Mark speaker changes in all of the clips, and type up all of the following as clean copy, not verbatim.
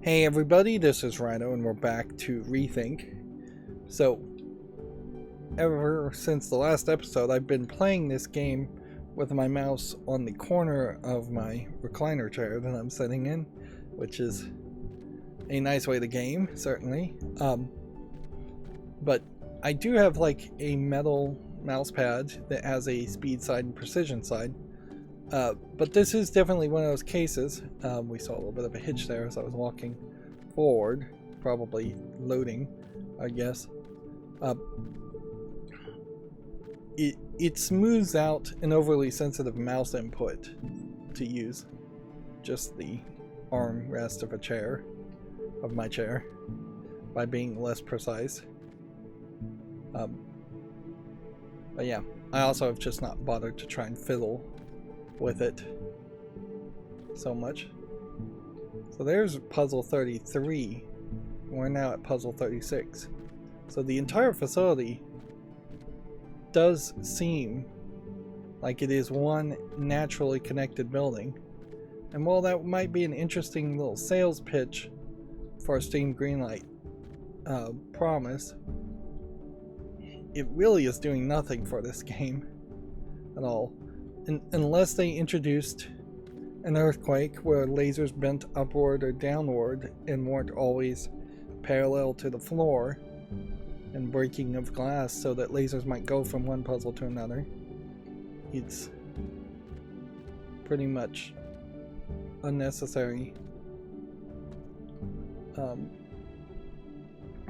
Speaker 1: Hey everybody, this is Rydo and we're back to ReThink. So, ever since the last episode, I've been playing this game with my mouse on the corner of my recliner chair that I'm sitting in, which is a nice way to game, certainly. But I do have like a metal mouse pad that has a speed side and precision side. But this is definitely one of those cases. We saw a little bit of a hitch there as I was walking forward, probably loading, I guess. It smooths out an overly sensitive mouse input to use just the armrest of my chair, by being less precise. But yeah, I also have just not bothered to try and fiddle with it so much. So there's puzzle 33. We're now at puzzle 36. So the entire facility does seem like it is one naturally connected building. And while that might be an interesting little sales pitch for a Steam Greenlight promise, it really is doing nothing for this game at all. Unless they introduced an earthquake where lasers bent upward or downward and weren't always parallel to the floor, and breaking of glass so that lasers might go from one puzzle to another, it's pretty much unnecessary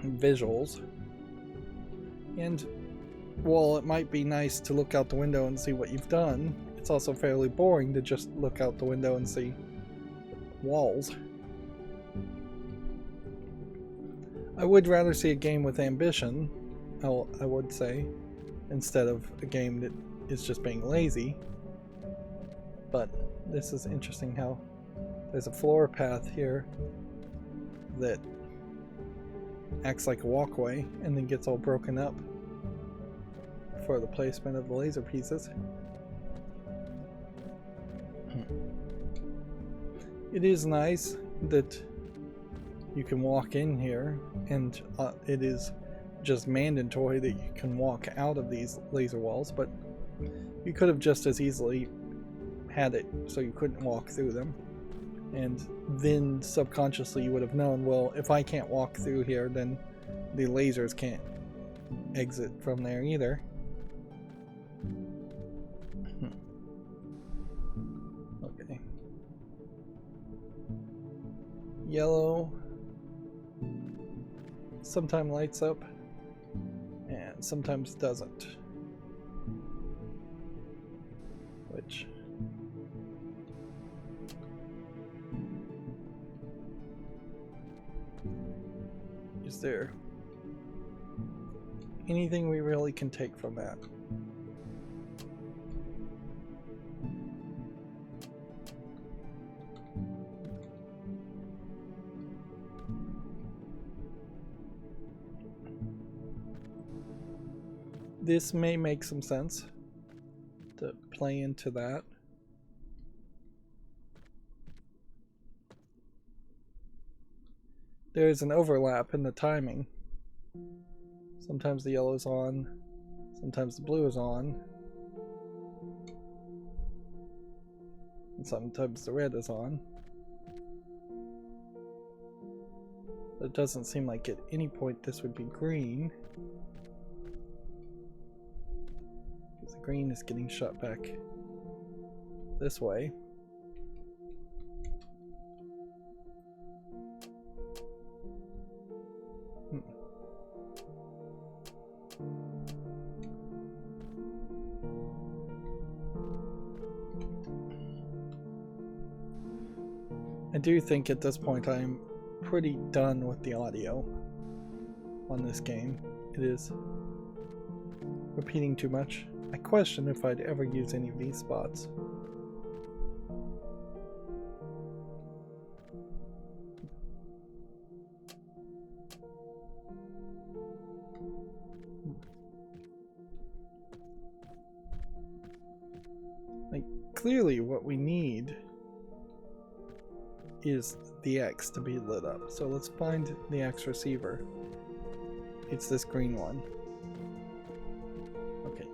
Speaker 1: visuals. And while it might be nice to look out the window and see what you've done, it's also fairly boring to just look out the window and see walls. I would rather see a game with ambition, I would say, instead of a game that is just being lazy. But this is interesting how there's a floor path here that acts like a walkway and then gets all broken up for the placement of the laser pieces. It is nice that you can walk in here, and it is just mandatory that you can walk out of these laser walls, but you could have just as easily had it so you couldn't walk through them, and then subconsciously you would have known, well, if I can't walk through here, then the lasers can't exit from there either. Okay. Yellow sometimes lights up and sometimes doesn't, which is there anything we really can take from that? This may make some sense to play into that. There is an overlap in the timing. Sometimes the yellow's on, sometimes the blue is on, and sometimes the red is on. But it doesn't seem like at any point this would be green, because the green is getting shot back this way. I do think at this point I'm pretty done with the audio on this game. It is repeating too much. I question if I'd ever use any of these spots. Like, clearly what we need is the X to be lit up. So let's find the X receiver. It's this green one. Okay.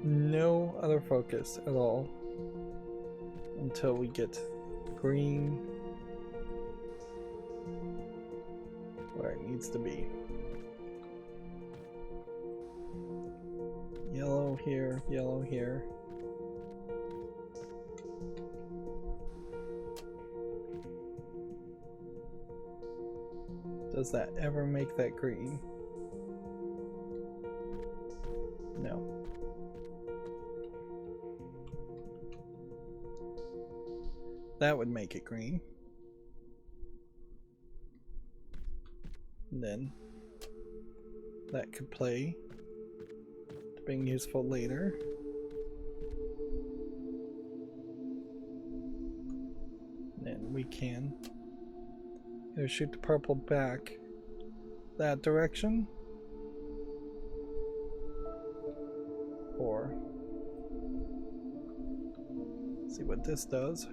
Speaker 1: No other focus at all until we get green where it needs to be. Yellow here, yellow here. Does that ever make that green? No. That would make it green. And then that could play to being useful later. And then we can either shoot the purple back that direction, or see what this does.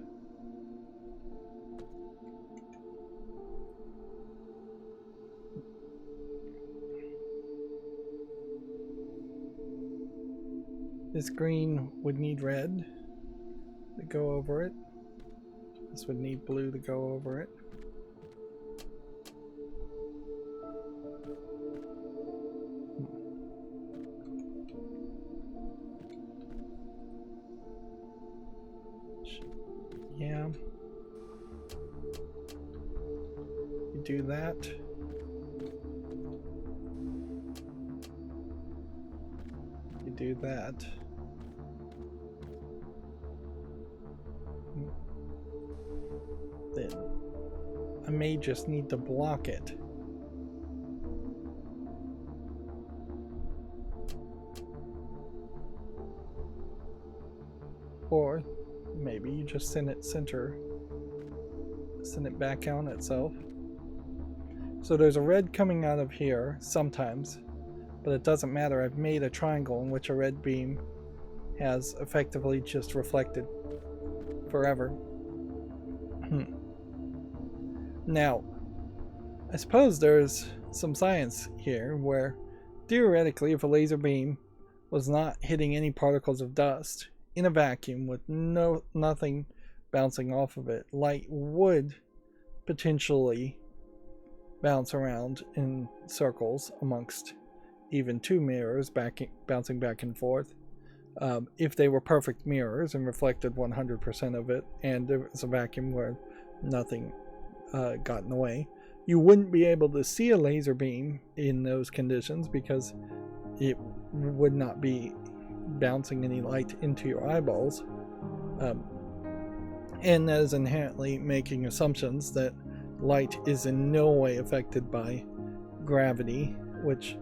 Speaker 1: This green would need red to go over it. This would need blue to go over it. Yeah. You do that. You do that. Then I may just need to block it. Or maybe you just send it back on itself. So there's a red coming out of here sometimes, but it doesn't matter. I've made a triangle in which a red beam has effectively just reflected forever. Now, I suppose there's some science here where theoretically if a laser beam was not hitting any particles of dust in a vacuum with nothing bouncing off of it, light would potentially bounce around in circles amongst even two mirrors, bouncing back and forth, if they were perfect mirrors and reflected 100% of it, and there was a vacuum where nothing got in the way. You wouldn't be able to see a laser beam in those conditions because it would not be bouncing any light into your eyeballs, and that is inherently making assumptions that light is in no way affected by gravity, which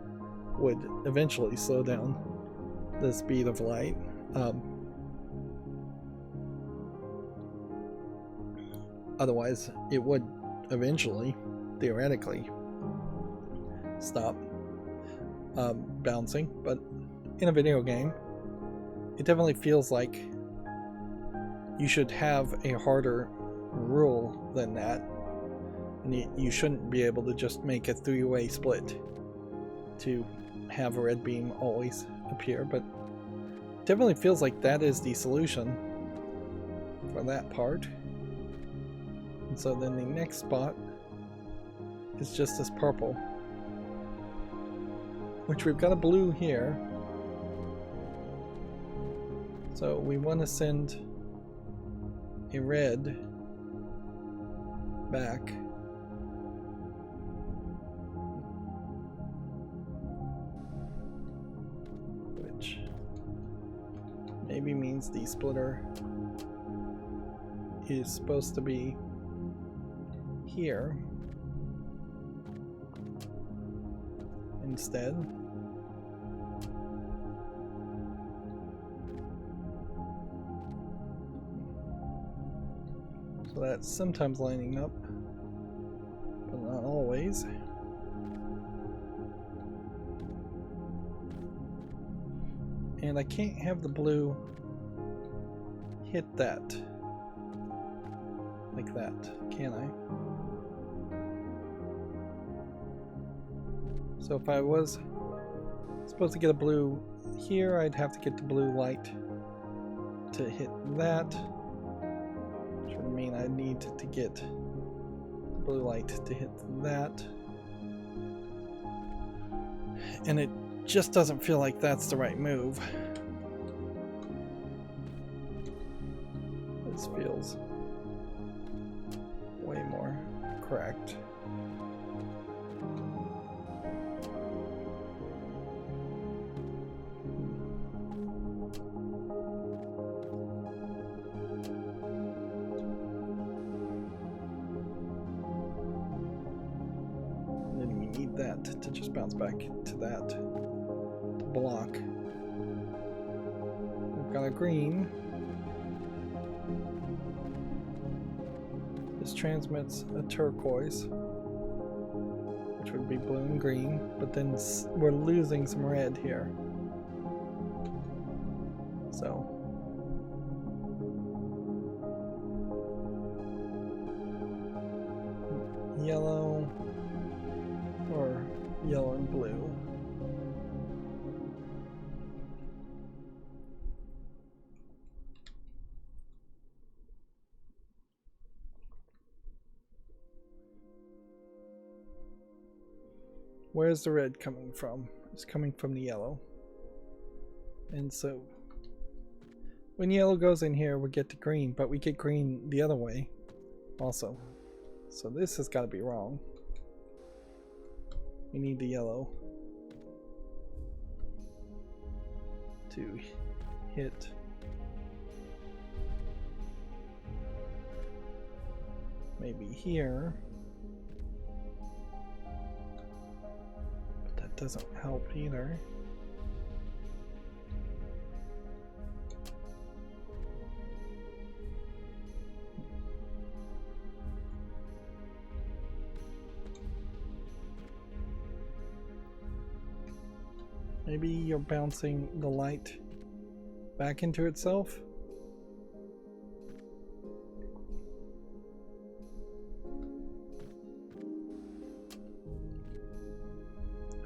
Speaker 1: would eventually slow down the speed of light. Otherwise it would eventually, theoretically, stop bouncing. But in a video game, it definitely feels like you should have a harder rule than that, and you shouldn't be able to just make a three-way split to have a red beam always appear. But it definitely feels like that is the solution for that part. And so then the next spot is just this purple, which we've got a blue here. So we want to send a red back. Which maybe means the splitter is supposed to be here instead. So that's sometimes lining up, but not always. And I can't have the blue hit that like that, can I? So if I was supposed to get a blue here, I'd have to get the blue light to hit that, which would mean I need to get the blue light to hit that. And it just doesn't feel like that's the right move. This feels way more correct. That to just bounce back to that to block. We've got a green. This transmits a turquoise, which would be blue and green, but then we're losing some red here. So yellow or yellow and blue. Where's the red coming from? It's coming from the yellow. And so when yellow goes in here, we get to green, but we get green the other way also. So this has got to be wrong. We need the yellow to hit maybe here, but that doesn't help either. Maybe you're bouncing the light back into itself.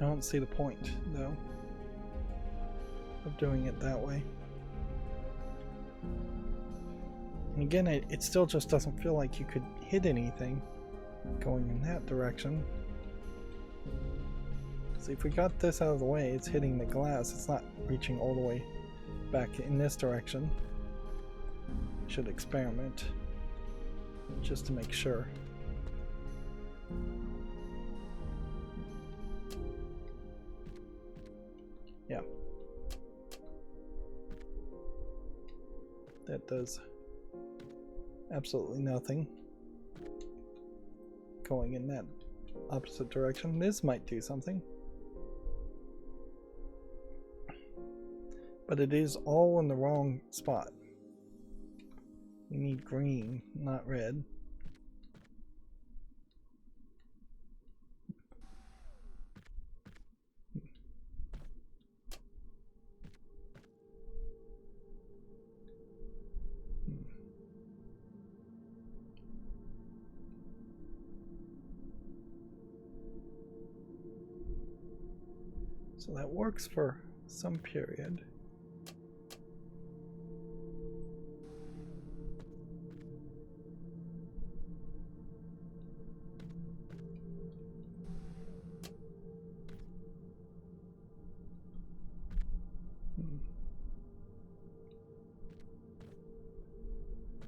Speaker 1: I don't see the point, though, of doing it that way. And again, it still just doesn't feel like you could hit anything going in that direction. See, if we got this out of the way, it's hitting the glass. It's not reaching all the way back in this direction. Should experiment just to make sure. Yeah. That does absolutely nothing going in that opposite direction. This might do something. But it is all in the wrong spot. We need green, not red. So that works for some period.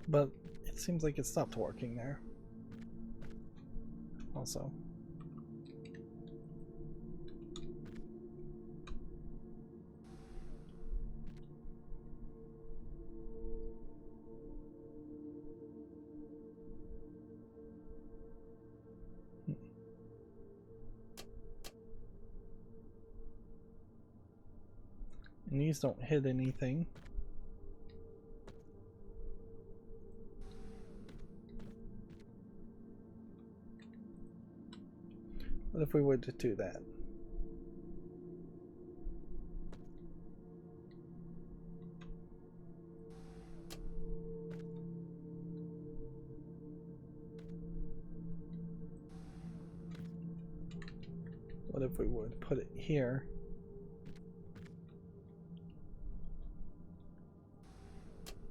Speaker 1: But it seems like it stopped working there. Also. And these don't hit anything. What if we were to do that? What if we would put it here?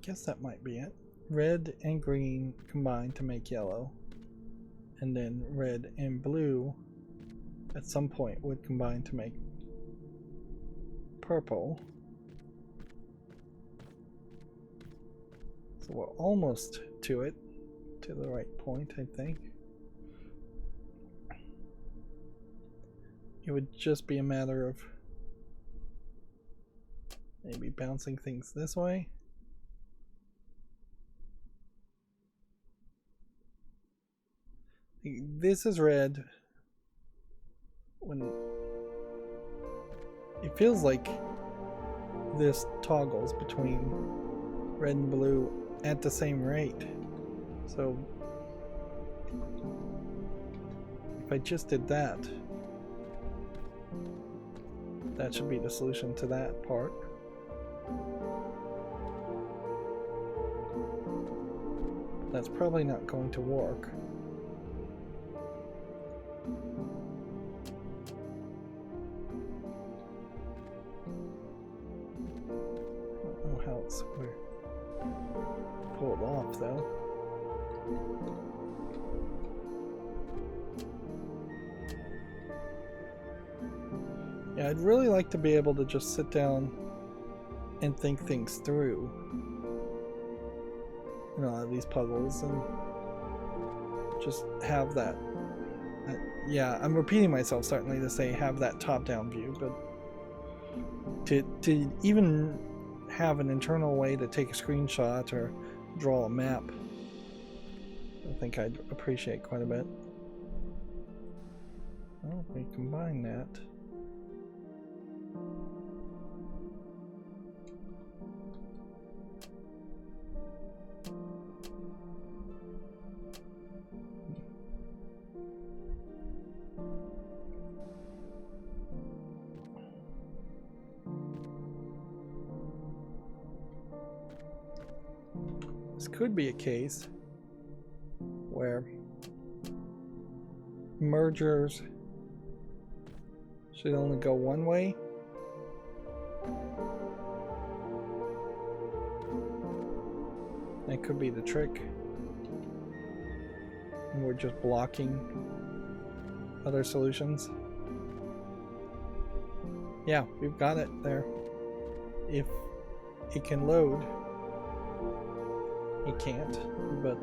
Speaker 1: Guess that might be it. Red and green combine to make yellow. And then red and blue at some point would combine to make purple. So we're almost to it, to the right point, I think. It would just be a matter of maybe bouncing things this way. This is red. When it feels like this toggles between red and blue at the same rate. So if I just did that, that should be the solution to that part. That's probably not going to work. I don't know how it's pulled off though. Yeah, I'd really like to be able to just sit down and think things through. You know, these puzzles, and just have that. Yeah, I'm repeating myself certainly to say have that top-down view, but to even have an internal way to take a screenshot or draw a map, I think I'd appreciate quite a bit. Well, if we combine that. This could be a case where mergers should only go one way. That could be the trick. And we're just blocking other solutions. Yeah, we've got it there. If it can load. It can't, but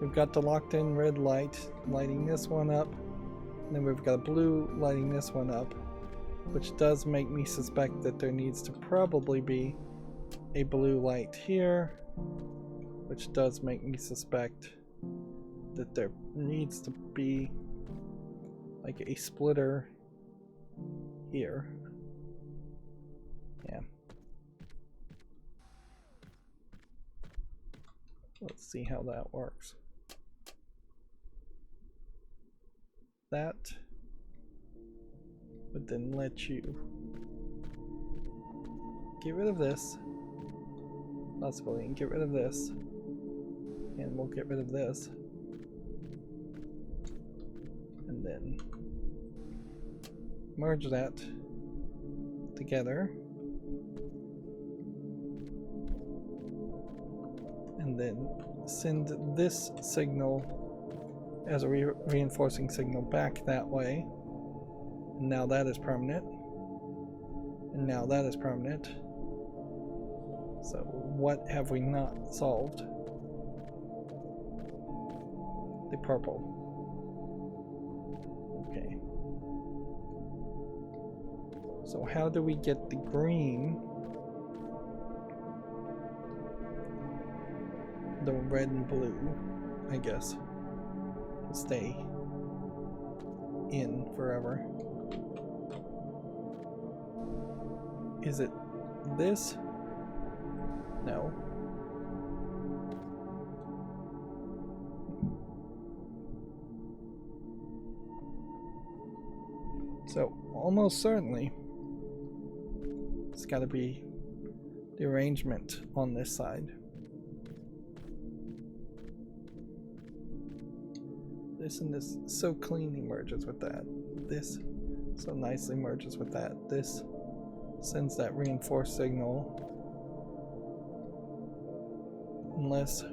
Speaker 1: we've got the locked in red light lighting this one up, and then we've got a blue lighting this one up, which does make me suspect that there needs to probably be a blue light here, which does make me suspect that there needs to be like a splitter here. Yeah. Let's see how that works. That would then let you get rid of this, possibly, and get rid of this, and we'll get rid of this, and then merge that together. And then send this signal as a reinforcing signal back that way. And now that is permanent. And now that is permanent. So what have we not solved? The purple. Okay. So how do we get the green? The red and blue, I guess, to stay in forever. Is it this? No. So almost certainly it's got to be the arrangement on this side. This and this so cleanly merges with that. This so nicely merges with that. This sends that reinforced signal. Unless there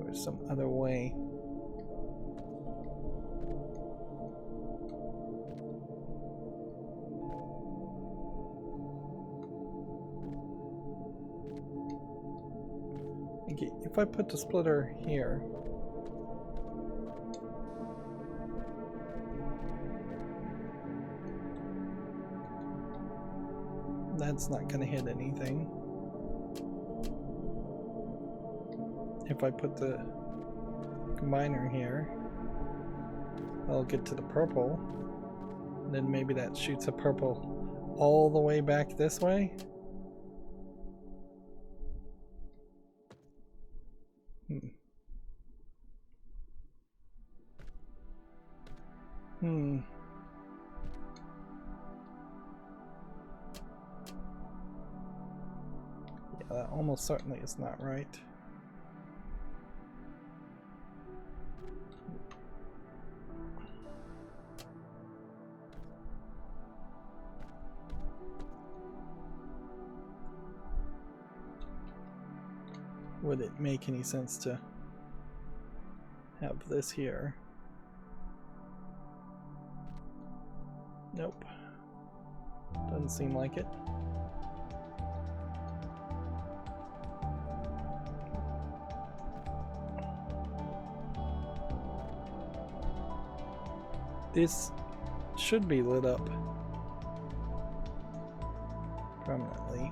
Speaker 1: was some other way. Okay, if I put the splitter here, that's not going to hit anything. If I put the combiner here, I'll get to the purple, and then maybe that shoots a purple all the way back this way. Yeah, that almost certainly is not right. Would it make any sense to have this here? Nope. Doesn't seem like it. This should be lit up permanently.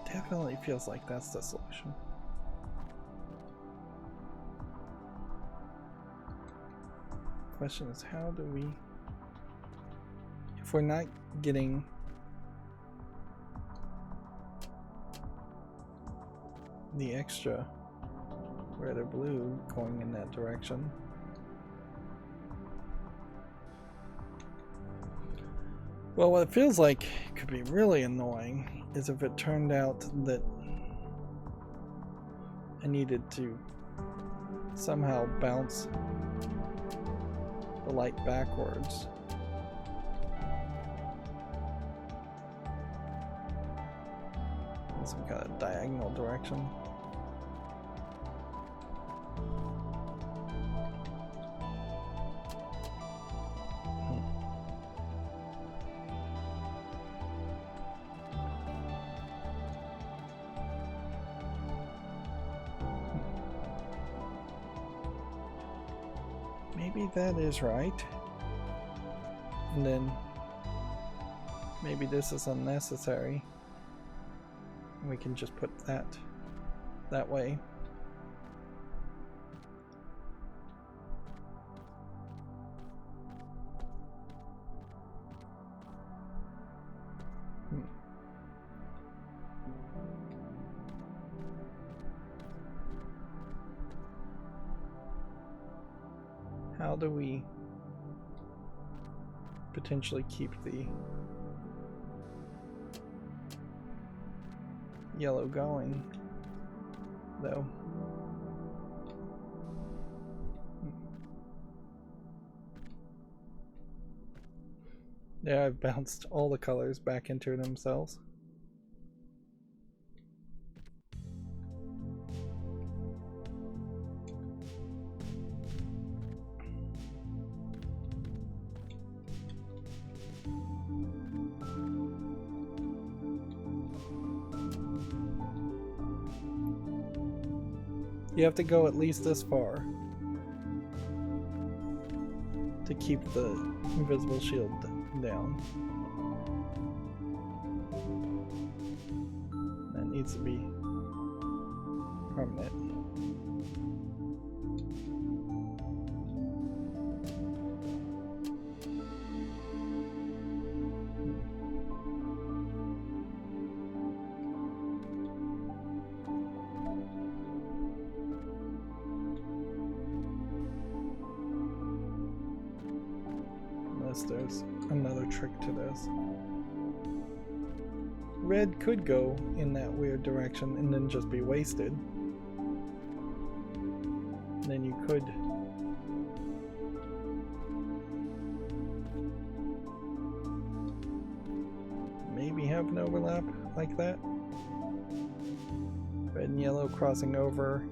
Speaker 1: Definitely feels like that's the solution. Question is, how do we, if we're not getting the extra red or blue going in that direction, well, what it feels like could be really annoying is if it turned out that I needed to somehow bounce the light backwards. In some kind of diagonal direction. Maybe that is right. And then maybe this is unnecessary. We can just put that way. How do we potentially keep the yellow going, though? Yeah, I've bounced all the colors back into themselves. You have to go at least this far to keep the invisible shield down. That needs to be permanent. unless there's another trick to this. Red could go in that weird direction and then just be wasted. Then you could maybe have an overlap like that. Red and yellow crossing over.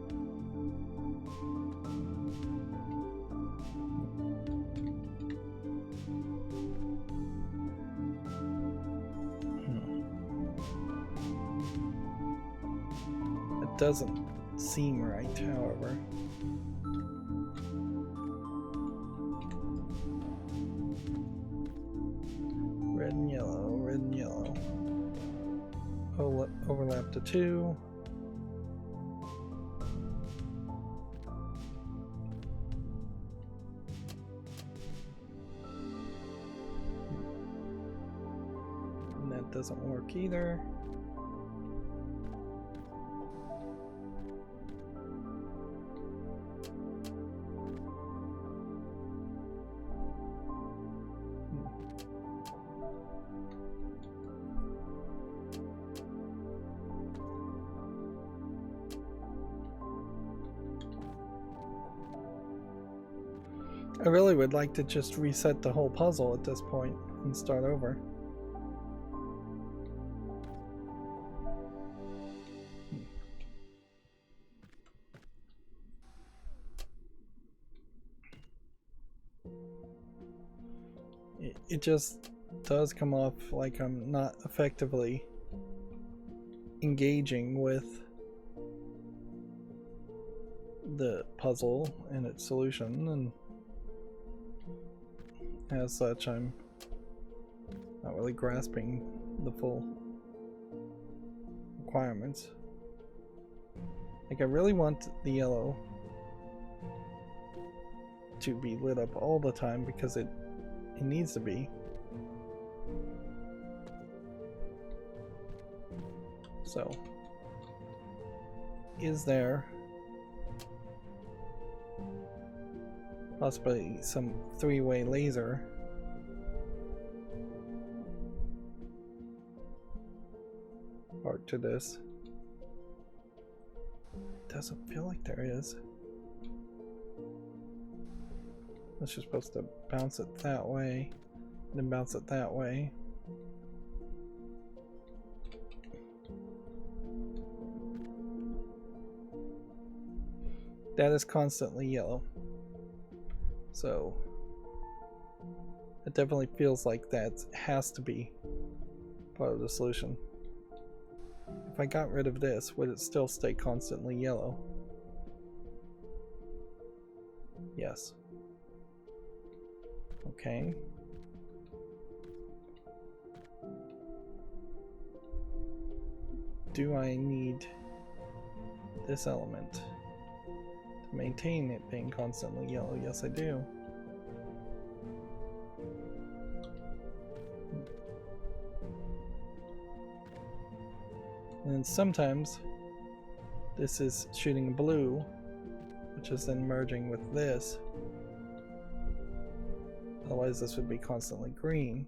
Speaker 1: It doesn't seem right, however. Red and yellow, red and yellow. Overlap to 2. And that doesn't work either. I really would like to just reset the whole puzzle at this point and start over. It just does come off like I'm not effectively engaging with the puzzle and its solution, and as such, I'm not really grasping the full requirements. Like, I really want the yellow to be lit up all the time because it needs to be. So, is there possibly some three-way laser part to this? Doesn't feel like there is. Unless you're supposed to bounce it that way, then bounce it that way. That is constantly yellow. So it definitely feels like that has to be part of the solution. If I got rid of this, would it still stay constantly yellow? Yes. Okay. Do I need this element to maintain it being constantly yellow? Yes, I do. And sometimes this is shooting blue, which is then merging with this. Otherwise this would be constantly green.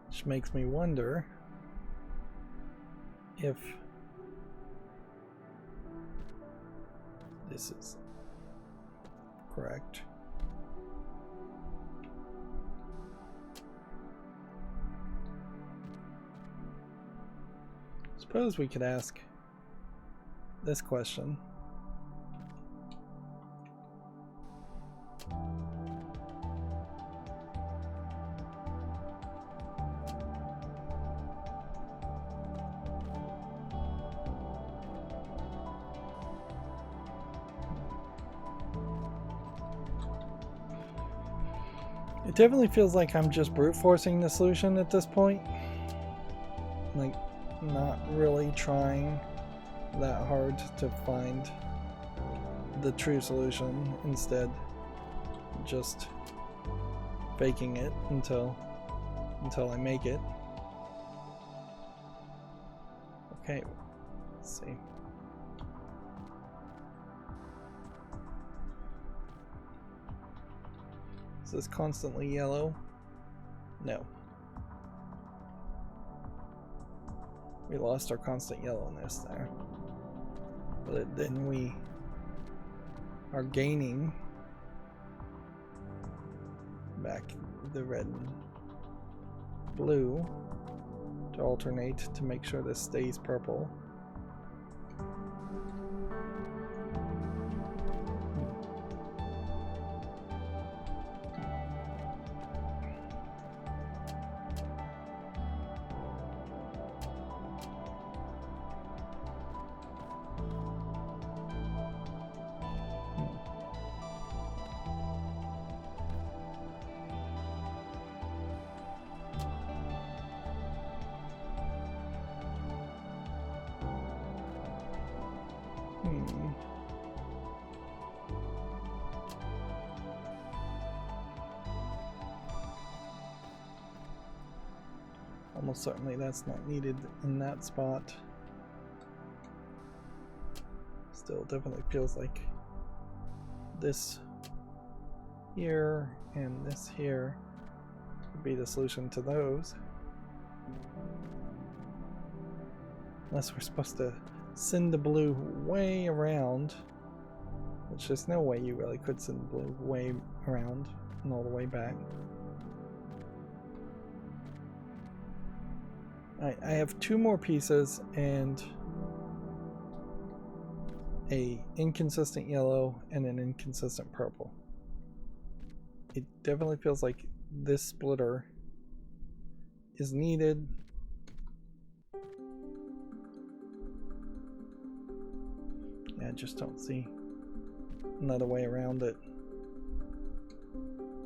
Speaker 1: Which makes me wonder if this is correct. Suppose we could ask this question. It definitely feels like I'm just brute forcing the solution at this point. Like, not really trying that hard to find the true solution. Instead, just faking it until I make it. Okay, let's see. Is this constantly yellow? No. We lost our constant yellowness there. But then we are gaining back the red and blue to alternate to make sure this stays purple. Almost certainly that's not needed in that spot. Still definitely feels like this here and this here would be the solution to those. Unless we're supposed to send the blue way around, which there's no way you really could send the blue way around and all the way back. I have two more pieces and a inconsistent yellow and an inconsistent purple. It definitely feels like this splitter is needed. Yeah, I just don't see another way around it,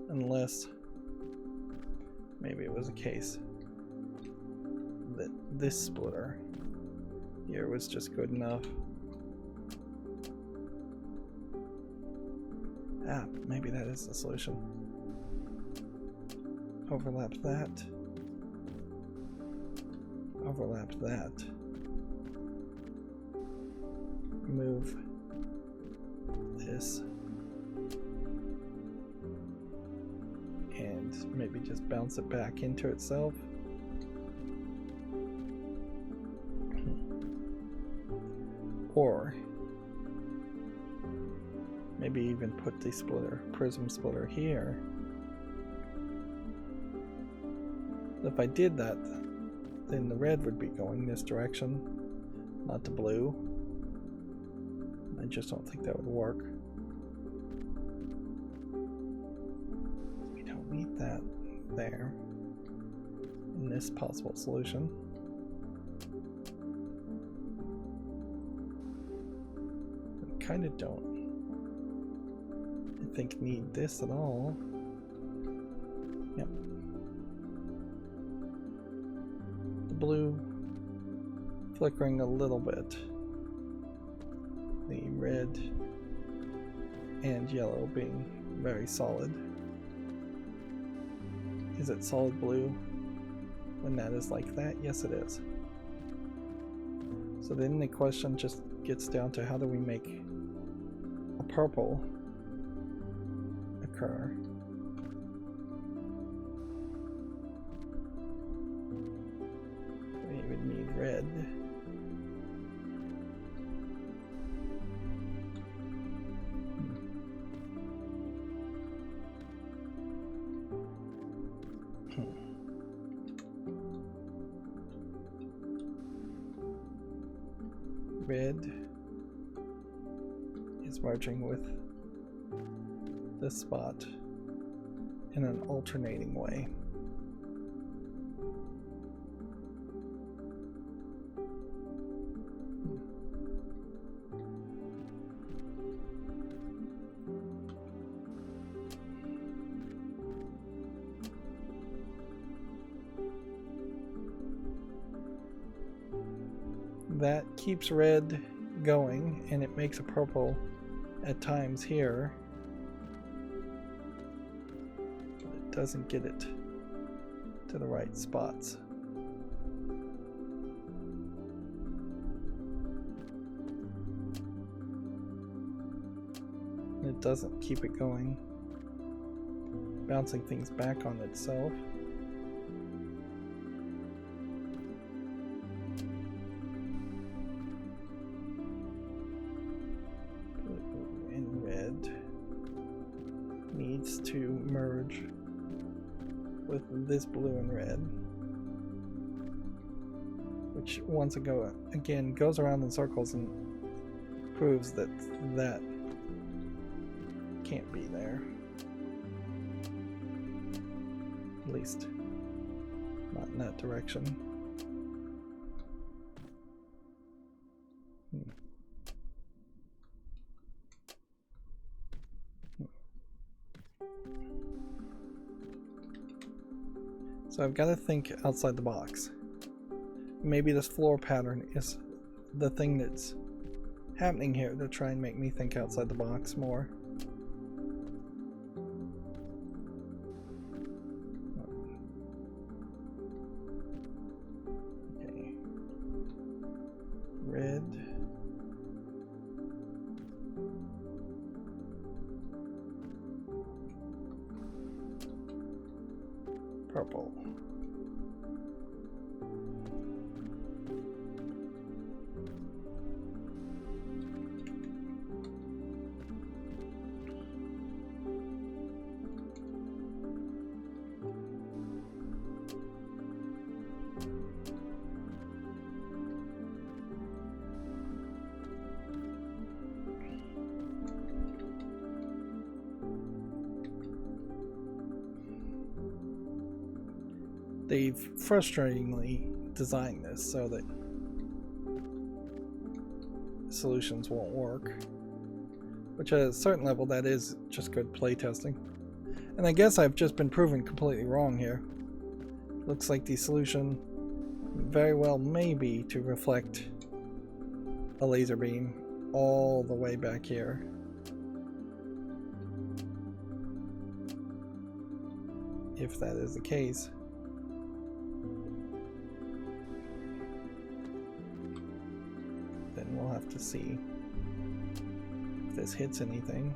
Speaker 1: unless maybe it was a case that this splitter here was just good enough. Ah, maybe that is the solution. Overlap that. Overlap that. Move this. And maybe just bounce it back into itself. Or maybe even put the prism splitter here. If I did that, then the red would be going this direction, not the blue. I just don't think that would work. We don't need that there in this possible solution. Kind of don't, I think, need this at all. Yep. The blue flickering a little bit. The red and yellow being very solid. Is it solid blue when that is like that? Yes, it is. So then the question just gets down to how do we make purple occur. We would need red. Red is merging with this spot in an alternating way. That keeps red going, and it makes a purple at times here. doesn't get it to the right spots. It doesn't keep it going, bouncing things back on itself. Blue and red needs to merge with this blue and red, which once again goes around in circles and proves that that can't be there, at least not in that direction. So I've got to think outside the box. Maybe this floor pattern is the thing that's happening here to try and make me think outside the box more. Okay. Red. Purple. They've frustratingly designed this so that solutions won't work, which at a certain level that is just good playtesting. And I guess I've just been proven completely wrong here. Looks like the solution very well may be to reflect a laser beam all the way back here. If that is the case. Then we'll have to see if this hits anything.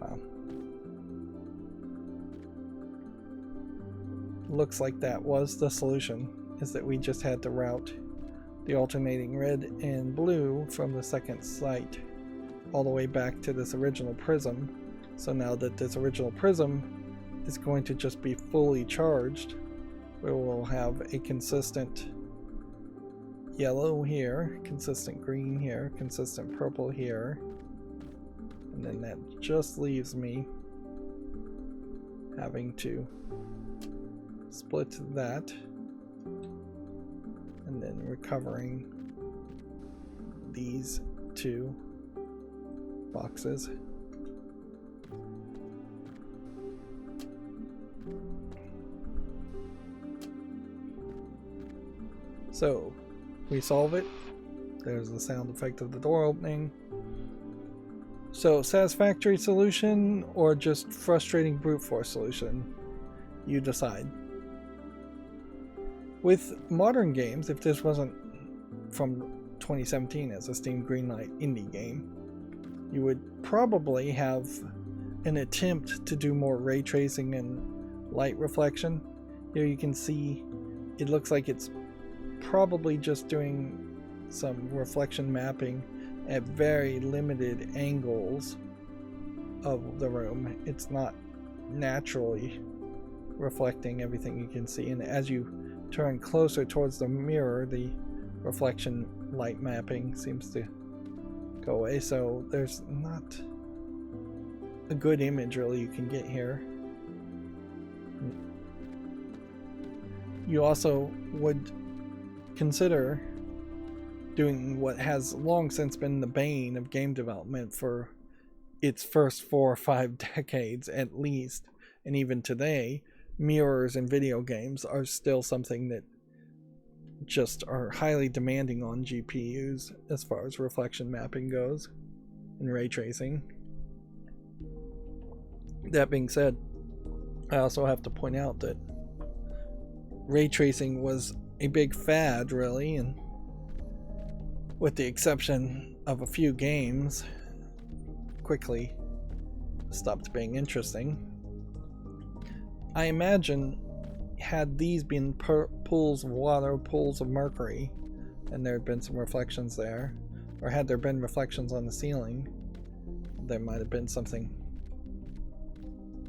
Speaker 1: Wow. Looks like that was the solution, is that we just had to route the alternating red and blue from the second site all the way back to this original prism. So now that this original prism is going to just be fully charged, we will have a consistent yellow here, consistent green here, consistent purple here, and then that just leaves me having to split that and then recovering these two boxes. So we solve it. There's the sound effect of the door opening. So satisfactory solution or just frustrating brute force solution? You decide. With modern games, if this wasn't from 2017 as a Steam Greenlight indie game, you would probably have an attempt to do more ray tracing and light reflection. Here you can see it looks like it's probably just doing some reflection mapping at very limited angles of the room. It's not naturally reflecting everything you can see, and as you turn closer towards the mirror, the reflection light mapping seems to go away, so there's not a good image really you can get here. You also would consider doing what has long since been the bane of game development for its first 4 or 5 decades at least, and even today, mirrors in video games are still something that just are highly demanding on GPUs as far as reflection mapping goes. in ray tracing. That being said, I also have to point out that ray tracing was a big fad, really, and with the exception of a few games, quickly stopped being interesting. I imagine had these been pools of water, pools of mercury, and there had been some reflections there, or had there been reflections on the ceiling, there might have been something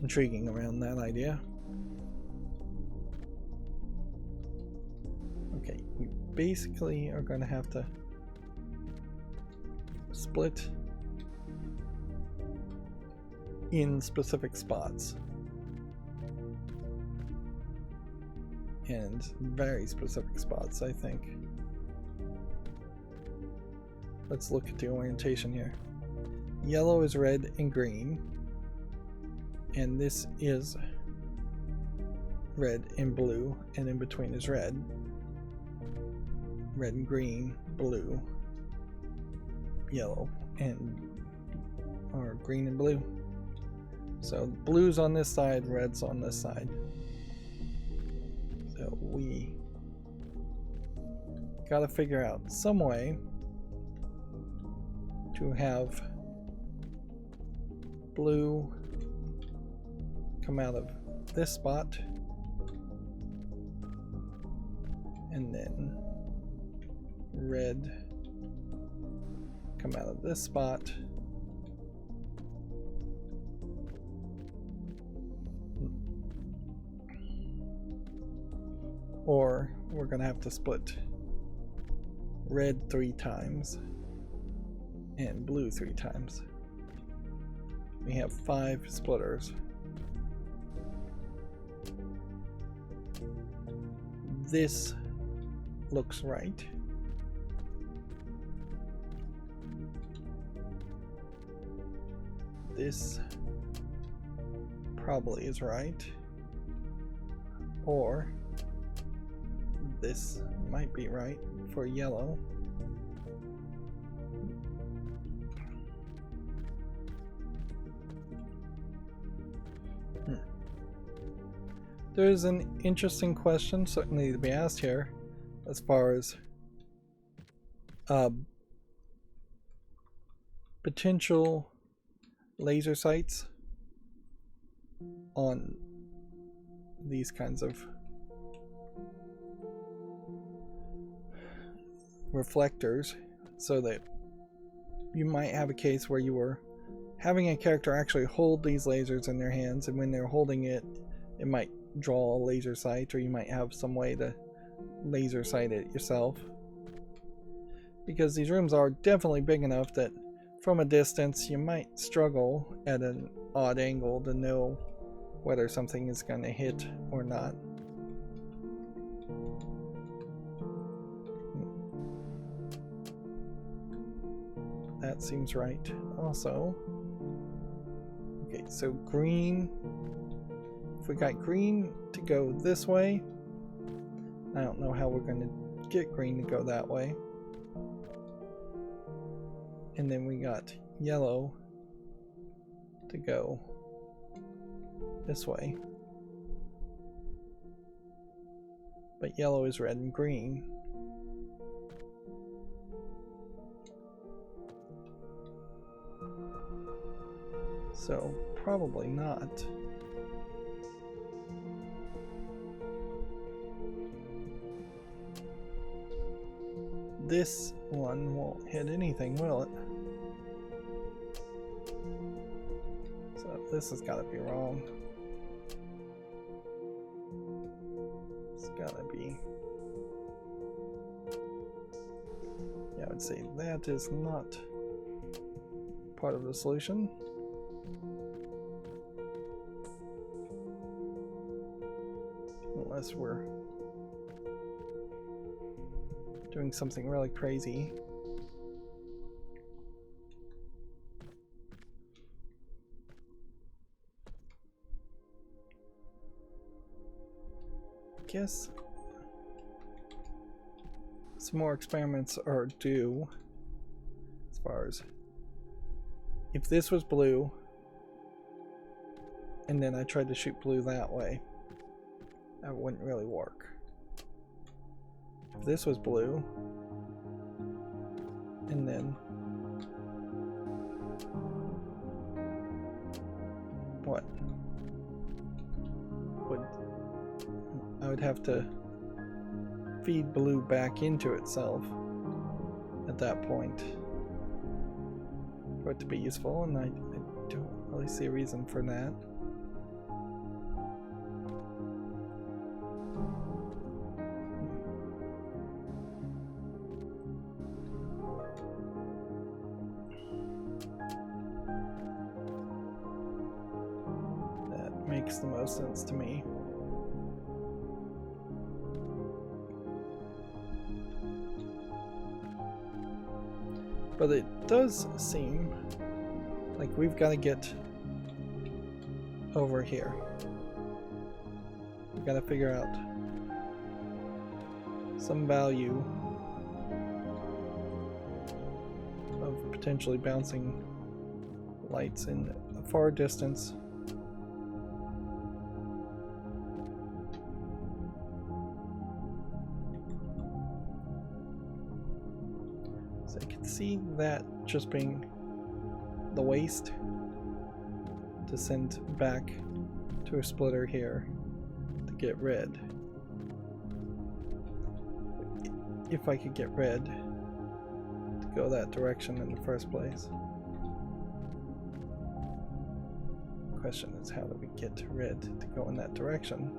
Speaker 1: intriguing around that idea. Okay, we basically are going to have to split in specific spots. And very specific spots, I think. Let's look at the orientation here. Yellow is red and green. And this is red and blue, and in between is red. Red and green, blue, yellow, or green and blue. So blue's on this side, red's on this side. So we gotta figure out some way to have blue come out of this spot, and then red come out of this spot, or we're gonna have to split red 3 times and blue 3 times. We have 5 splitters. This looks right. This probably is right. Or this might be right for yellow. There's an interesting question certainly to be asked here as far as potential laser sights on these kinds of reflectors, so that you might have a case where you were having a character actually hold these lasers in their hands, and when they're holding it, it might draw a laser sight, or you might have some way to laser sight it yourself. Because these rooms are definitely big enough that from a distance you might struggle at an odd angle to know whether something is going to hit or not. That seems right also. Okay, so green. If we got green to go this way, I don't know how we're going to get green to go that way. And then we got yellow to go this way. But yellow is red and green. So probably not. This one won't hit anything, will it? So this has got to be wrong. It's got to be... Yeah, I would say that is not part of the solution. Unless we're doing something really crazy. I guess some more experiments are due as far as if this was blue, and then I tried to shoot blue that way, that wouldn't really work. If this was blue, and then what? I would have to feed blue back into itself at that point for it to be useful, and I don't really see a reason for that. That makes the most sense to me. But it does seem like we've got to get over here. We've got to figure out some value of potentially bouncing lights in a far distance. So I can see that just being the waste to send back to a splitter here to get red. If I could get red to go that direction in the first place. The question is, how do we get red to go in that direction?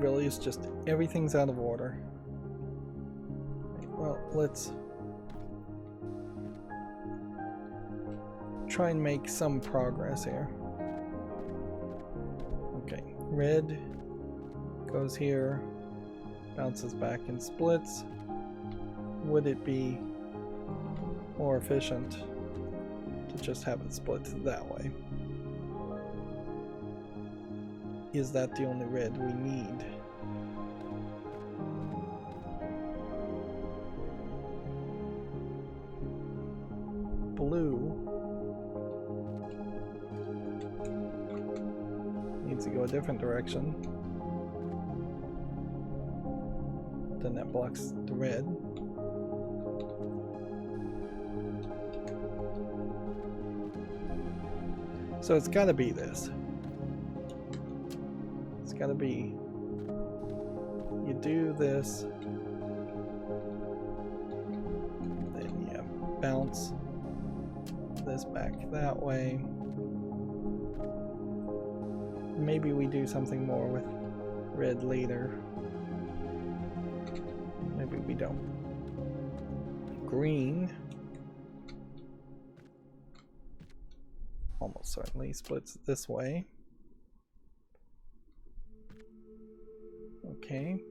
Speaker 1: Really is just everything's out of order. Well, let's try and make some progress here. Okay, red goes here, bounces back and splits. Would it be more efficient to just have it split that way? Is that the only red we need? Blue needs to go a different direction. Then that blocks the red. So it's gotta be this. Gotta be, you do this, then you bounce this back that way. Maybe we do something more with red later. Maybe we don't. Green almost certainly splits this way. Okay.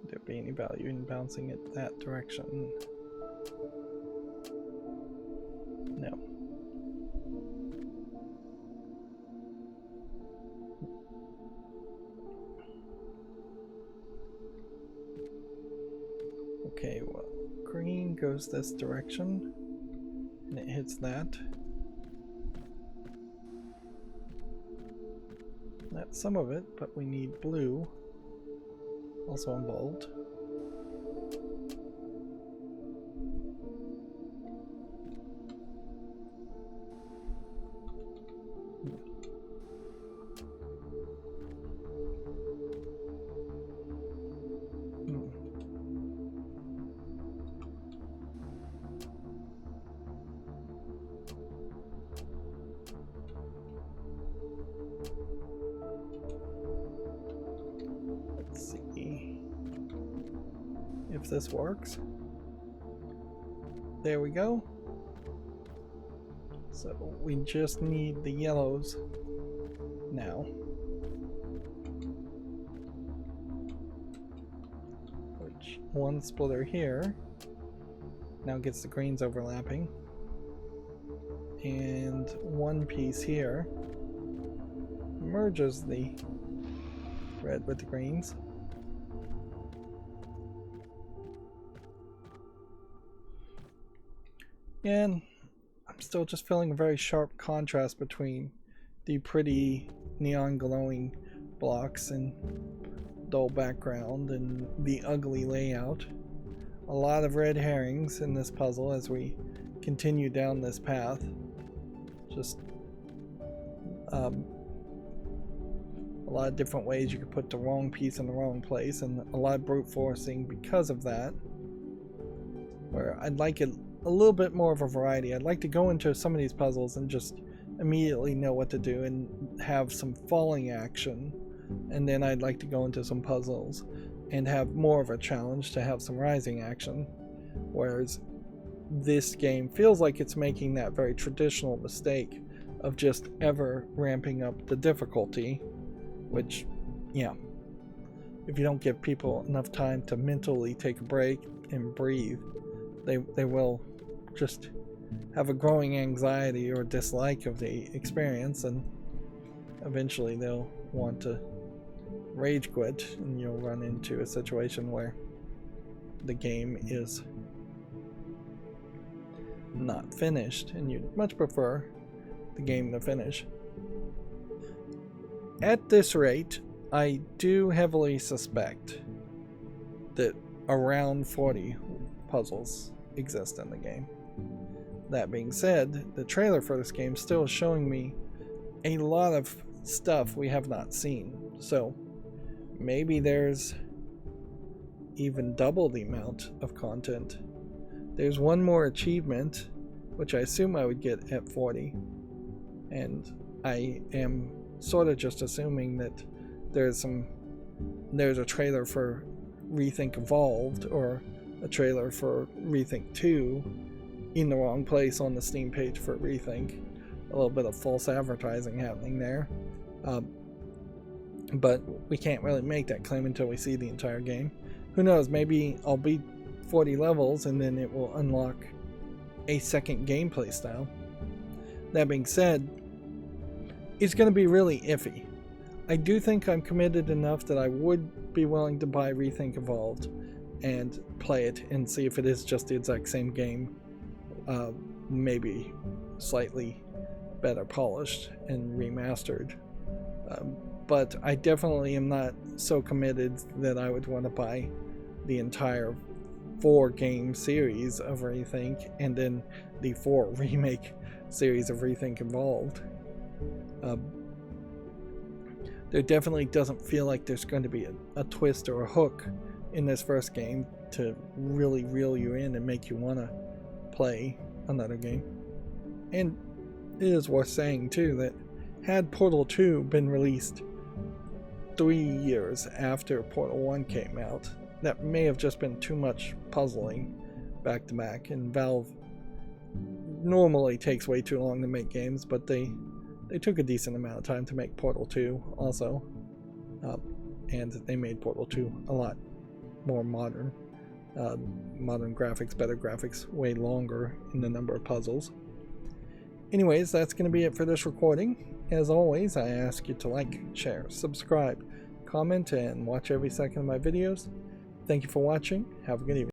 Speaker 1: Would there be any value in bouncing it that direction? No. Okay, well, green goes this direction, and it hits that. That's some of it, but we need blue, also involved. If this works. There we go. So we just need the yellows now. Which one splitter here now gets the greens overlapping, and one piece here merges the red with the greens. And I'm still just feeling a very sharp contrast between the pretty neon glowing blocks and dull background and the ugly layout. A lot of red herrings in this puzzle as we continue down this path. Just a lot of different ways you could put the wrong piece in the wrong place, and a lot of brute forcing because of that, where I'd like it a little bit more of a variety. I'd like to go into some of these puzzles and just immediately know what to do and have some falling action, and then I'd like to go into some puzzles and have more of a challenge to have some rising action, whereas this game feels like it's making that very traditional mistake of just ever ramping up the difficulty, which, yeah, if you don't give people enough time to mentally take a break and breathe, they will just have a growing anxiety or dislike of the experience, and eventually they'll want to rage quit, and you'll run into a situation where the game is not finished and you'd much prefer the game to finish. At this rate, I do heavily suspect that around 40 puzzles exist in the game. That being said, the trailer for this game still is showing me a lot of stuff we have not seen, so maybe there's even double the amount of content. There's one more achievement, which I assume I would get at 40, and I am sort of just assuming that there's a trailer for ReThink Evolved or a trailer for ReThink 2 in the wrong place on the Steam page for ReThink. A little bit of false advertising happening there. But we can't really make that claim until we see the entire game. Who knows, maybe I'll beat 40 levels and then it will unlock a second gameplay style. That being said, it's going to be really iffy. I do think I'm committed enough that I would be willing to buy ReThink Evolved and play it and see if it is just the exact same game, maybe slightly better polished and remastered. But I definitely am not so committed that I would want to buy the entire 4-game series of ReThink and then the 4 remake series of ReThink Evolved. There definitely doesn't feel like there's going to be a twist or a hook in this first game to really reel you in and make you want to play another game. And it is worth saying too that had Portal 2 been released 3 years after Portal 1 came out, that may have just been too much puzzling back to back, and Valve normally takes way too long to make games, but they took a decent amount of time to make Portal 2 also, and they made Portal 2 a lot more modern. Modern graphics, better graphics, way longer in the number of puzzles. Anyways, that's going to be it for this recording. As always, I ask you to like, share, subscribe, comment, and watch every second of my videos. Thank you for watching. Have a good evening.